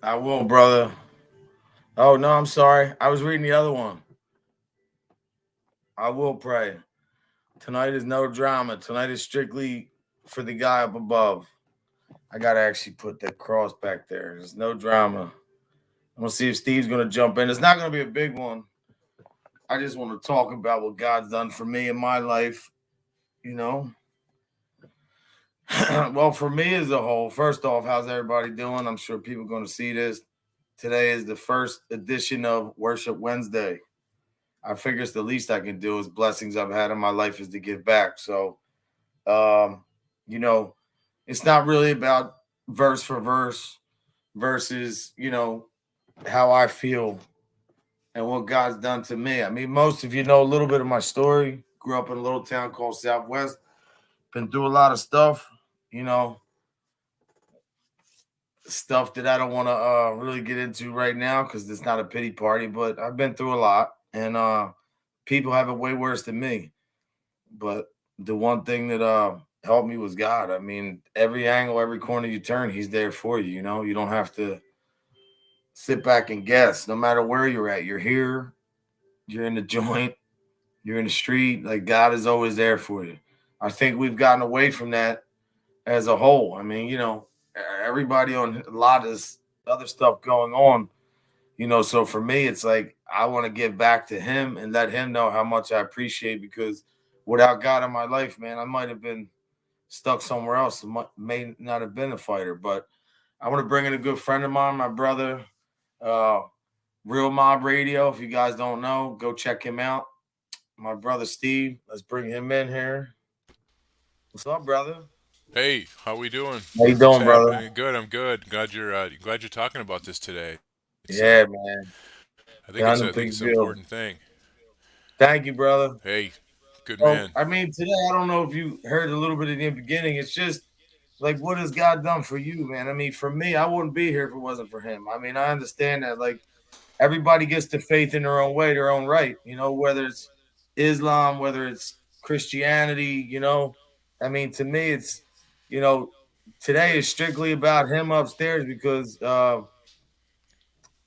I will, brother. Oh no, I'm sorry. I was reading the other one. I will pray. Tonight is no drama. Tonight is strictly for the guy up above. I gotta actually put that cross back there. There's no drama. I'm gonna see if Steve's gonna jump in. It's not gonna be a big one. I just want to talk about what God's done for me in my life. You know. Well, for me as a whole, first off, how's everybody doing? I'm sure people are going to see this. Today is the first edition of Worship Wednesday. I figure it's the least I can do is blessings I've had in my life is to give back. So, um, you know, it's not really about verse for verse versus, how I feel and what God's done to me. I mean, most of you know a little bit of my story. Grew up in a little town called Southwest. Been through a lot of stuff, you know, stuff that I don't want to really get into right now because it's not a pity party, but I've been through a lot and people have it way worse than me. But the one thing that helped me was God. I mean, every angle, every corner you turn, He's there for you. You know, you don't have to sit back and guess. No matter where you're at, you're here, you're in the joint, you're in the street. Like God is always there for you. I think we've gotten away from that as a whole. I mean, everybody on a lot of this other stuff going on. So for me, it's like I want to give back to Him and let Him know how much I appreciate because without God in my life, man, I might have been stuck somewhere else. May not have been a fighter, but I want to bring in a good friend of mine, my brother, uh, Real Mob Radio. If you guys don't know, go check him out. My brother Steve. Let's bring him in here. What's up, brother? Hey, how we doing? How you What's doing, brother? happening? Good. I'm good. Glad you're talking about this today. Yeah, man. I Kind of think it's an big important deal. thing. Thank you, brother. Hey, good So, man. I mean, today, I don't know if you heard a little bit in the beginning. It's just like, what has God done for you, man? I mean, for me, I wouldn't be here if it wasn't for Him. I mean, I understand that, like, everybody gets to faith in their own way, their own right, whether it's Islam, whether it's Christianity, I mean, to me, it's, you know, today is strictly about Him upstairs because,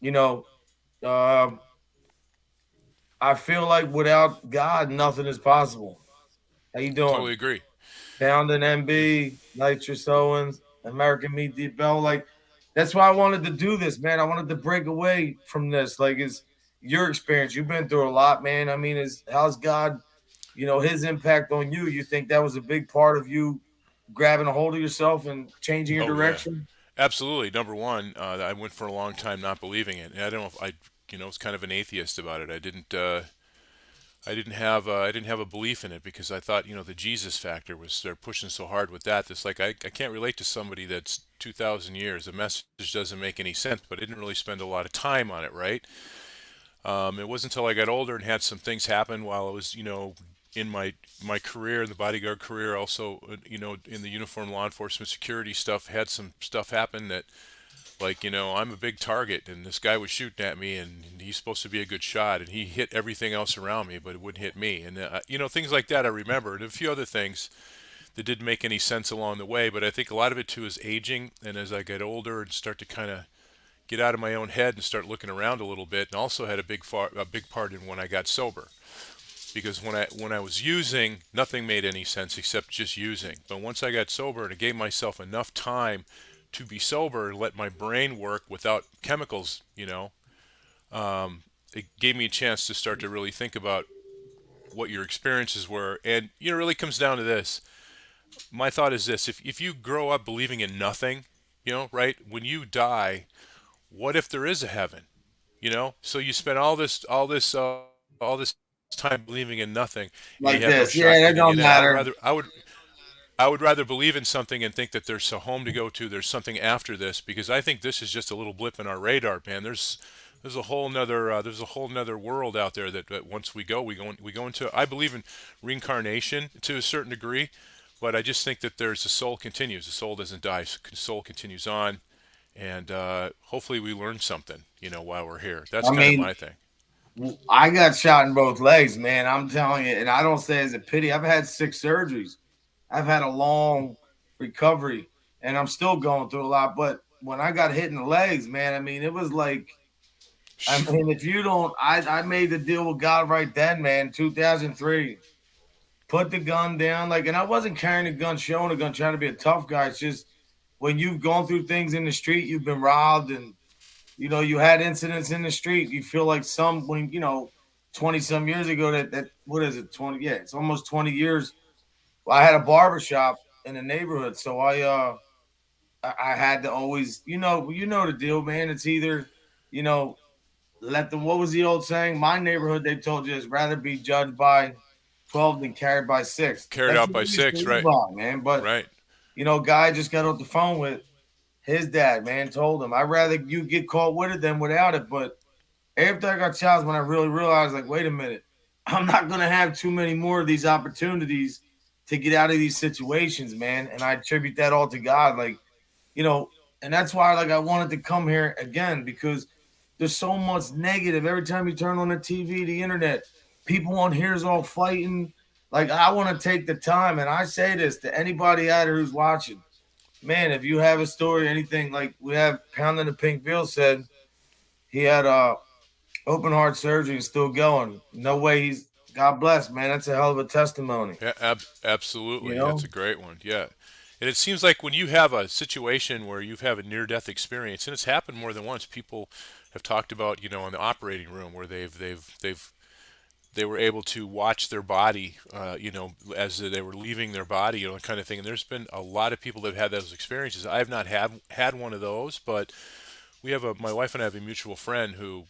you know, um, I feel like without God, nothing is possible. How you doing? Totally agree. Pound and MB, Nitrous Owens, American Meat Deep Bell. Like, that's why I wanted to do this, man. I wanted to break away from this. Like, is your experience? You've been through a lot, man. I mean, is how's God, His impact on you? You think that was a big part of you grabbing a hold of yourself and changing your Oh yeah, direction? absolutely. Number one, I went for a long time not believing it. And I don't know if was kind of an atheist about it. I didn't have a belief in it because I thought, the Jesus factor was they're pushing so hard with that. It's like I can't relate to somebody that's 2,000 years. The message doesn't make any sense, but I didn't really spend a lot of time on it, right? It wasn't until I got older and had some things happen while I was, in my career, the bodyguard career, also, in the uniform law enforcement security stuff, had some stuff happen that, like, I'm a big target, and this guy was shooting at me, and he's supposed to be a good shot, and he hit everything else around me, but it wouldn't hit me, and things like that I remember, and a few other things that didn't make any sense along the way. But I think a lot of it too is aging, and as I get older and start to kind of get out of my own head and start looking around a little bit, and also had a big part in when I got sober. Because when I was using, nothing made any sense except just using. But once I got sober and I gave myself enough time to be sober and let my brain work without chemicals, it gave me a chance to start to really think about what your experiences were. And it really comes down to this. My thought is this: if you grow up believing in nothing, right, when you die, what if there is a heaven? So you spend all this time believing in nothing, and you have no Like shot this? getting Yeah, in. that don't matter. I would rather believe in something and think that there's a home to go to. There's something after this, because I think this is just a little blip in our radar, man. There's a whole nother world out there that once we go into. I believe in reincarnation to a certain degree, but I just think that there's the soul continues. The soul doesn't die. The soul continues on, and hopefully we learn something, while we're here. That's I kind of mean, my thing. I got shot in both legs, man. I'm telling you, and I don't say as a pity. I've had 6 surgeries. I've had a long recovery, and I'm still going through a lot. But when I got hit in the legs, man, I mean, it was like, I mean, if you don't, I made the deal with God right then, man, 2003. Put the gun down, like, and I wasn't carrying a gun, showing a gun, trying to be a tough guy. It's just when you've gone through things in the street, you've been robbed, and you had incidents in the street. You feel like when 20 some years ago, that what is it, 20? Yeah, it's almost 20 years. Well, I had a barber shop in the neighborhood, so I had to always, the deal, man. It's either, you know, let them. What was the old saying? My neighborhood, they told you, is rather be judged by 12 than carried by 6. Carried That's out what by we used to 6, live right? by, man. But Right. guy just got off the phone with his dad, man. Told him, I'd rather you get caught with it than without it. But after I got shot, when I really realized, like, wait a minute, I'm not gonna have too many more of these opportunities to get out of these situations, man. And I attribute that all to God, like, and that's why, like, I wanted to come here again, because there's so much negative. Every time you turn on the TV, the internet, people on here is all fighting. Like, I want to take the time, and I say this to anybody out there who's watching, man, if you have a story, anything, like we have Pound in the Pink Veil said, he had open heart surgery and still going. No way he's, God bless, man. That's a hell of a testimony. Yeah, You absolutely. That's know? a great one. Yeah. And it seems like when you have a situation where you've had a near-death experience, and it's happened more than once, people have talked about, in the operating room where they were able to watch their body, as they were leaving their body, kind of thing. And there's been a lot of people that have had those experiences. I have not had one of those, but my wife and I have a mutual friend who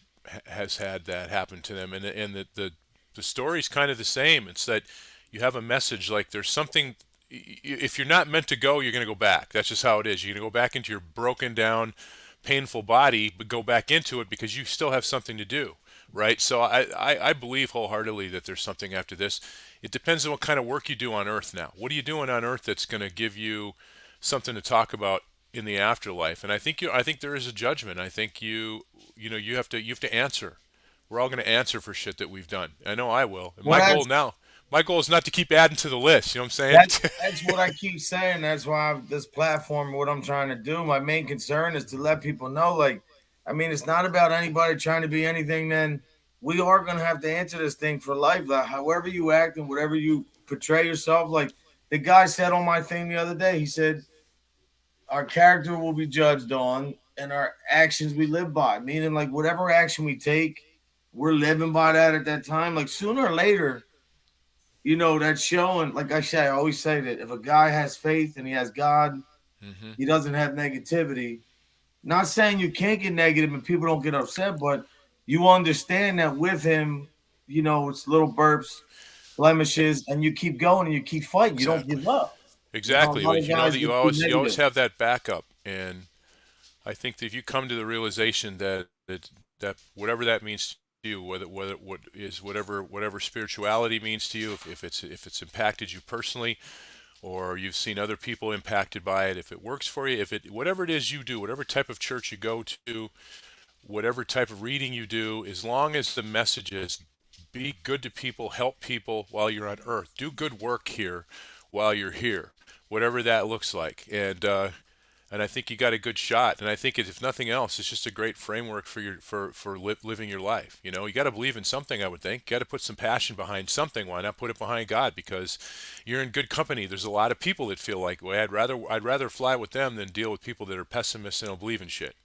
has had that happen to them, and the story's kind of the same. It's that you have a message, like there's something. If you're not meant to go, you're going to go back. That's just how it is. You're going to go back into your broken down, painful body, but go back into it because you still have something to do, right? So I believe wholeheartedly that there's something after this. It depends on what kind of work you do on Earth now. What are you doing on Earth that's going to give you something to talk about in the afterlife? And I think there is a judgment. I think you have to answer. We're all going to answer for shit that we've done. I know I will. And Well, my goal is not to keep adding to the list. You know what I'm that's saying? that's what I keep saying. That's why this platform, what I'm trying to do. My main concern is to let people know, like, I mean, it's not about anybody trying to be anything. Then we are going to have to answer this thing for life. Like, however you act and whatever you portray yourself, like the guy said on my thing the other day, he said, our character will be judged on and our actions we live by, meaning like whatever action we take, we're living by that at that time. Like sooner or later, that's showing. Like I say, I always say that if a guy has faith and he has God, hmm he doesn't have negativity. Not saying you can't get negative and people don't get upset, but you understand that with him, it's little burps, blemishes, and you keep going and you keep fighting. You don't Exactly. give up. A Exactly. lot Like of guys that get too you always negative. have that backup, and I think that if you come to the realization that whatever that means to you, whatever spirituality means to you, if it's impacted you personally, or you've seen other people impacted by it, if it works for you, if it whatever it is you do, whatever type of church you go to, whatever type of reading you do, as long as the message is be good to people, help people while you're on earth, do good work here while you're here, whatever that looks like. And I think you got a good shot. And I think if nothing else, it's just a great framework for living your life. You got to believe in something. I would think got to put some passion behind something. Why not put it behind God? Because you're in good company. There's a lot of people that feel like, well, I'd rather fly with them than deal with people that are pessimists and don't believe in shit.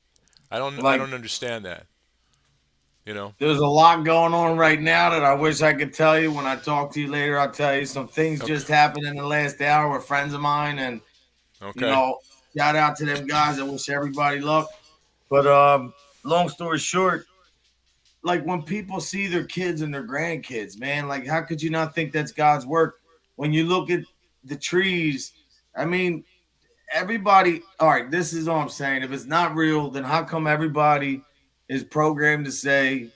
I Like don't understand that. You know. there's a lot going on right now that I wish I could tell you. When I talk to you later, I'll tell you some things Okay. just happened in the last hour with friends of mine, and you Okay. know, shout out to them guys. I wish everybody luck. But long story short, like when people see their kids and their grandkids, man, like how could you not think that's God's work? When you look at the trees, I mean, everybody. All right, this is all I'm saying. If it's not real, then how come everybody is programmed to say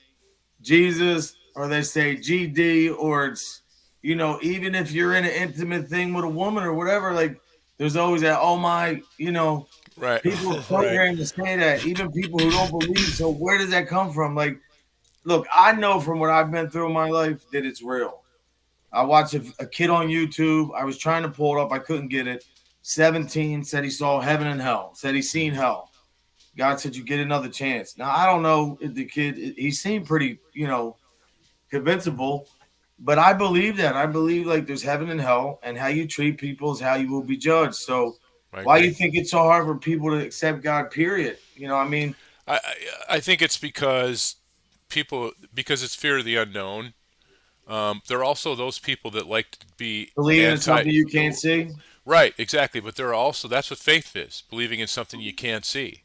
Jesus, or they say GD, or it's, even if you're in an intimate thing with a woman or whatever, like there's always that, oh my, Right. people are Right. programmed to say that, even people who don't believe. So where does that come from? Like, look, I know from what I've been through in my life that it's real. I watched a kid on YouTube. I was trying to pull it up. I couldn't get it. 17, said he saw heaven and hell, said he seen hell. God said you get another chance. Now I don't know if the kid, he seemed pretty, convincible, but I believe that. I believe like there's heaven and hell, and how you treat people is how you will be judged. So I why you agree. think it's so hard for people to accept God? Period. I mean, I think it's because because it's fear of the unknown. There are also those people that like to be believing in anti. something you can't see. Right, exactly. But there are also that's what faith is: believing in something you can't see,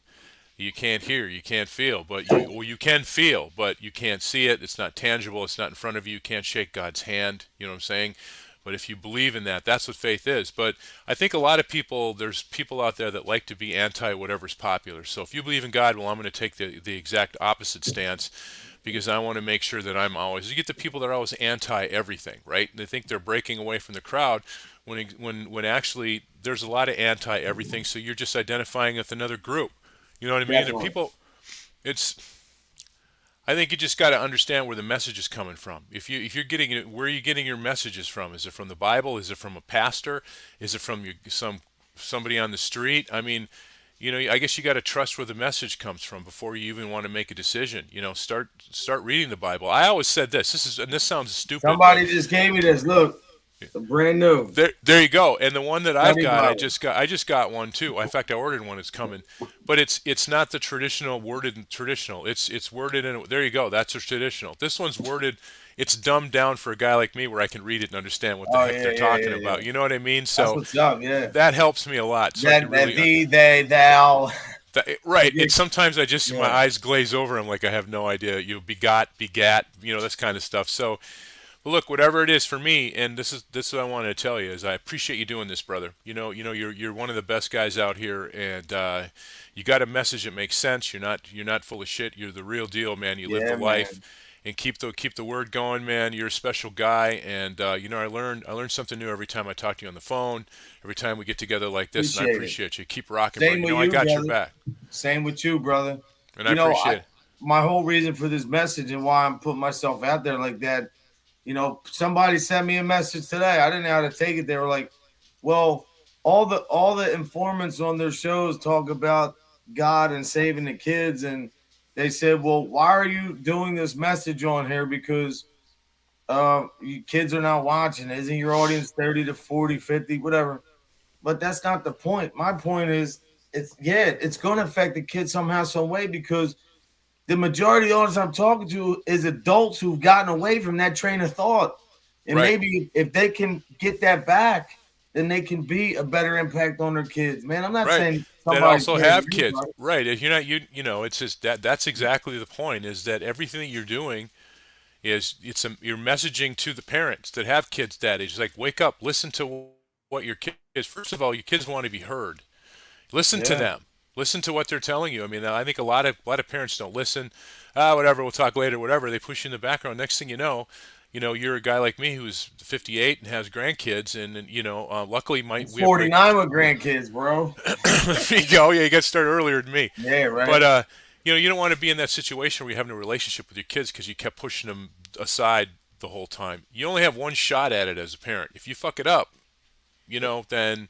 you can't hear, you can't feel, you can feel, but you can't see it. It's not tangible. It's not in front of you. You can't shake God's hand. You know what I'm saying? But if you believe in that, that's what faith is. But I think a lot of people, there's people out there that like to be anti whatever's popular. So if you believe in God, well, I'm going to take the exact opposite stance because I want to make sure that I'm always. You get the people that are always anti everything, right? And they think they're breaking away from the crowd when actually there's a lot of anti everything. So you're just identifying with another group. You know what I mean? And Definitely. people, it's. I think you just got to understand where the message is coming from. If you're getting it, where are you getting your messages from? Is it from the Bible? Is it from a pastor? Is it from somebody on the street? I mean, I guess you got to trust where the message comes from before you even want to make a decision. Start reading the Bible. I always said this. This sounds stupid, but Somebody just gave me this. Look, brand new. there you go. And the one that I've Study got, Bible. I just got one too. In fact, I ordered one. It's coming, but it's not the traditional worded traditional. It's worded in. There you go. That's a traditional. This one's worded. It's dumbed down for a guy like me, where I can read it and understand what the Oh heck yeah, they're yeah, talking yeah, yeah. about. You know what I mean? That's So what's up. Yeah. that helps me a lot. So I can That really. thee, they, thou. Right. Yeah. It's sometimes I just my Yeah. eyes glaze over. I'm like I have no idea. Begat. This kind of stuff. So well, look, whatever it is for me, and this is what I wanted to tell you is I appreciate you doing this, brother. You're one of the best guys out here, and you got a message that makes sense. You're not full of shit. You're the real deal, man. You live the Yeah, life, man. and keep the word going, man. You're a special guy, and I learn something new every time I talk to you on the phone, every time we get together like this, and I Appreciate it. appreciate you. Keep rocking, bro. Same with I you, got your brother. back, Same with you, brother. and I You know, I appreciate it. my whole reason for this message and why I'm putting myself out there like that. Somebody sent me a message today. I didn't know how to take it. They were like, "Well, all the informants on their shows talk about God and saving the kids," and they said, "Well, why are you doing this message on here? Because you kids are not watching. Isn't your audience 30 to 40, 50, whatever?" But that's not the point. My point is, it's going to affect the kids somehow, some way, because the majority of the audience I'm talking to is adults who've gotten away from that train of thought. And Right, maybe if they can get that back, then they can be a better impact on their kids. Man, I'm not right. saying That somebody also can't have do kids, right. right? If you're not, it's just that's exactly the point. Is that everything that you're doing is you're messaging to the parents that have kids that age. It's like, wake up, listen to what your kids. First of all, your kids want to be heard. Listen to Yeah. them. Listen to what they're telling you. I mean, I think a lot of parents don't listen. Whatever, we'll talk later. Whatever, they push you in the background. Next thing you're a guy like me who's 58 and has grandkids, and luckily I'm we have great. 49 with grandkids, bro. There you go. Yeah, you got started earlier than me. Yeah, But right. you don't want to be in that situation where you have no relationship with your kids because you kept pushing them aside the whole time. You only have one shot at it as a parent. If you fuck it up, then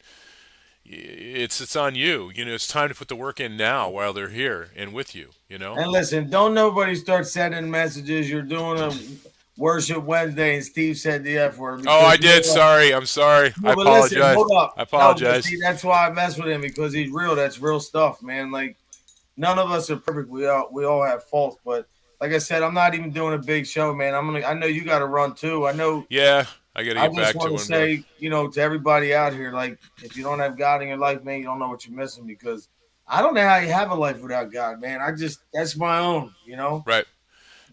it's on you. It's time to put the work in now while they're here and with you. And listen, don't nobody start sending messages. You're doing a worship Wednesday, and Steve said the F word Oh, because I did. Sorry. I'm sorry. I no, but listen, apologize. hold up. I No, but apologize. see, that's why I mess with him, because he's real. That's real stuff, man. Like, none of us are perfect. We all have faults, but like I said, I'm not even doing a big show, man. I know you got to run too. I know. Yeah, I got to I get just back want to to one, brother. say, to everybody out here, like, if you don't have God in your life, man, you don't know what you're missing, because I don't know how you have a life without God, man. That's my own. Right.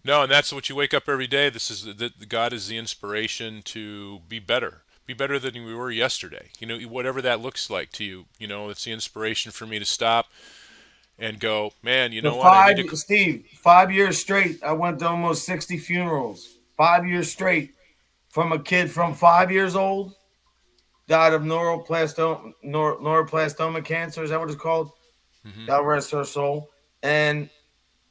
No, and that's what you wake up every day. This is God is the inspiration to be better. Be better than we were yesterday. Whatever that looks like to you. It's the inspiration for me to stop and go, man. You The know what? I need to. 5 years straight, I went to almost 60 funerals. 5 years straight, from a kid from 5 years old, died of neuroblastoma cancer. Is that what it's called? Hmm. God rest her soul. And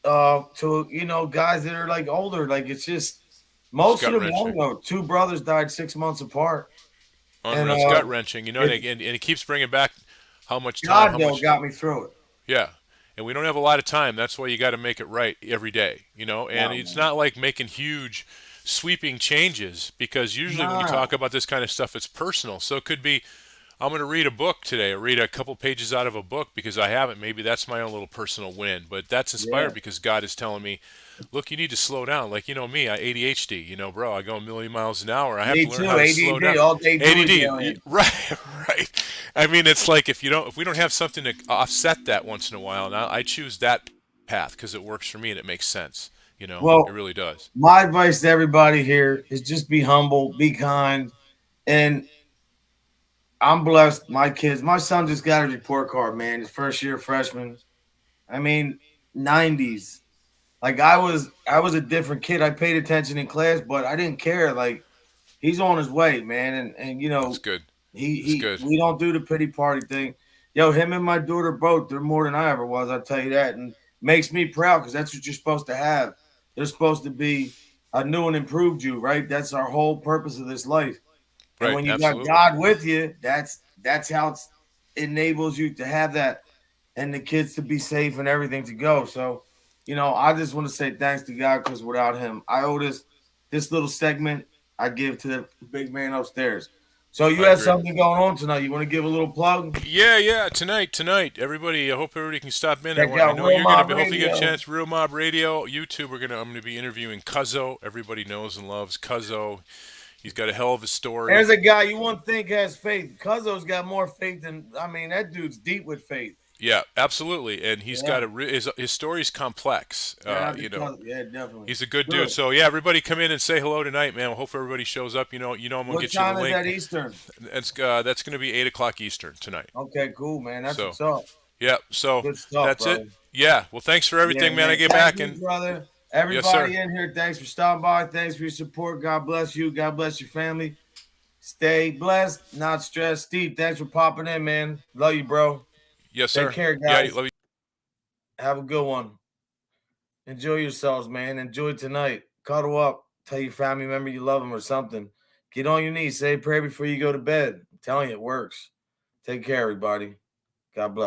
to guys that are like older, like, it's just It's most of gut them young wrenching. though. Two brothers died 6 months apart, and Unreal. It's gut wrenching. And it it keeps bringing back how much time, God how though much. got me through it. Yeah. and we don't have a lot of time. That's why you got to make it right every day, you know. And Wow, it's man. not like making huge, sweeping changes, because usually when you Nah. talk about this kind of stuff, it's personal. So it could be, I'm going to read a book today, or read a couple pages out of a book because I haven't. Maybe that's my own little personal win. But that's Yeah. inspired because God is telling me, look, you need to slow down. Like, you know me, I ADHD, you know, bro, I go a million miles an hour. I have Me to learn too. how to slow ADD. down. All they do is ADD, yelling. right, right. I mean, it's like if we don't have something to offset that once in a while, now I choose that path because it works for me and it makes sense. You know, it Well, really does. my advice to everybody here is just be humble, be kind, and I'm blessed. My son just got his report card, man. His first year freshman. I mean, 90s. Like I was a different kid. I paid attention in class, but I didn't care. Like he's on his way, man. And That's good. That's he good. we don't do the pity party thing. Yo, him and my daughter both, they're more than I ever was, I'll tell you that. And makes me proud because that's what you're supposed to have. They're supposed to be a new and improved you, right? That's our whole purpose of this life. And Right. when you got Absolutely. God with you, that's how it enables you to have that and the kids to be safe and everything to go. So, I just want to say thanks to God because without him, I owe this little segment I give to the big man upstairs. So you I have agree. something going on tonight. You want to give a little plug? Yeah, yeah. Tonight. Everybody. I hope everybody can stop in. Check I out know Real you're gonna Mob be. Hopefully, you get a Radio. chance. Real Mob Radio, YouTube. I'm gonna be interviewing Cuzzo. Everybody knows and loves Cuzzo. He's got a hell of a story. There's a guy you wouldn't think has faith. Cuzzo's got more faith than that dude's deep with faith. Yeah, absolutely. And he's Yeah, got his story's complex. shout out to You know, Cuzzo. Yeah, definitely. he's a good dude. Good. So yeah, everybody come in and say hello tonight, man. I hope everybody shows up. I'm gonna What get you the time is link. that Eastern? That's gonna be 8 o'clock Eastern tonight. Okay, cool, man. That's So what's up. yeah, so Good stuff, that's it. brother. Yeah. Well, thanks for Yeah, everything, man. I man. get Thank back you, and brother. yes, sir. Everybody in here, thanks for stopping by. Thanks for your support. God bless you. God bless your family. Stay blessed, not stressed. Steve, thanks for popping in, man. Love you, bro. Yes, Take sir. care, Yeah, guys. love you. Have a good one. Enjoy yourselves, man. Enjoy tonight. Cuddle up. Tell your family member you love them or something. Get on your knees. Say a prayer before you go to bed. I'm telling you, it works. Take care, everybody. God bless.